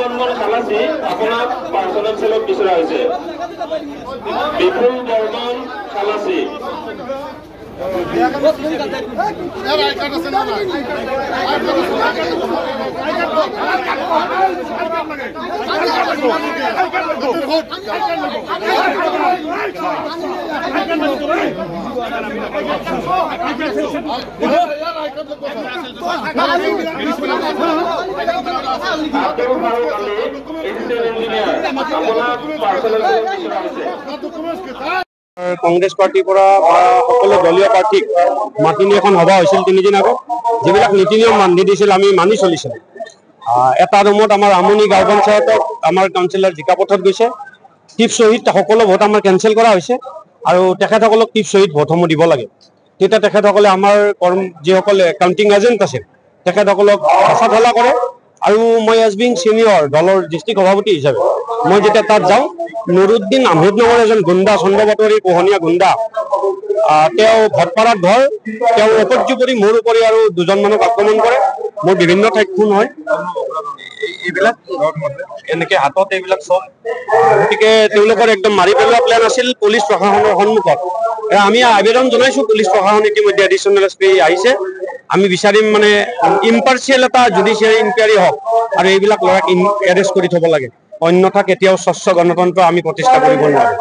রঞ্জন খালাসি আপনার পার্সোনাল সেলক বিচরা হয়েছে। বিপুল বর্মন খালাসি আব্দুল ফারুক আলী এক্সিডেন্ট ইঞ্জিনিয়ার আপনার পার্সোনাল সেলক বিচরা হয়েছে। কংগ্ৰেছ পাৰ্টিৰ পৰা বা সকলো দলীয় পাৰ্টিক মাতি নি এখন সভা হৈছিল 3 দিন আগত, যিবিলাক নীতি নিয়ম বান্ধি দিছিল আমি মানি চলিছিলোঁ। এটা ৰুমত আমাৰ আমনি গাঁও পঞ্চায়তত আমাৰ কাউন্সিলৰ জিকা পথত গৈছে, টিপ শ্বহীদ সকলো ভোট আমাৰ কেঞ্চেল কৰা হৈছে আৰু তেখেতসকলক টিপ শ্বহীদ ভোটসমূহ দিব লাগে। তেতিয়া তেখেতসকলে আমাৰ যিসকলে কাউণ্টিং এজেণ্ট আছে তেখেতসকলক হেঁচা ঠেলা কৰে। আৰু মই এজ বিং ছিনিয়ৰ দলৰ ডিষ্ট্ৰিক্ট সভাপতি হিচাপে মই যেতিয়া তাত যাওঁ, নুৰুদ্দিন আহমেদ নামৰ এজন গুণ্ডা, চন্দ্ৰবাটৰী পোহনীয়া গুণ্ডা, তেওঁ ভটপাৰাত ঘৰ, তেওঁ উপৰ্যুপৰি মোৰ উপৰি আৰু 2জন মানুহক আক্ৰমণ কৰে। মোৰ বিভিন্ন ঠাইত খুন হয়, এইবিলাক এনেকে হাতত এইবিলাক চব। গতিকে তেওঁলোকৰ একদম মাৰি পেলোৱা প্লেন আছিল পুলিচ প্ৰশাসনৰ সন্মুখত। আমি আবেদন জনাইছোঁ, পুলিচ প্ৰশাসন ইতিমধ্যে এডিশ্যনেল এছ পি আহিছে। আমি বিচাৰিম মানে ইম্পাৰ্চিয়েল এটা জুডিচিয়াৰী ইনকুৱাৰী হওক আৰু এইবিলাক ল'ৰাক এৰেষ্ট কৰি থব লাগে, অন্যথা কেতিয়াও স্বচ্ছ গণতন্ত্ৰ আমি প্ৰতিষ্ঠা কৰিব নোৱাৰোঁ।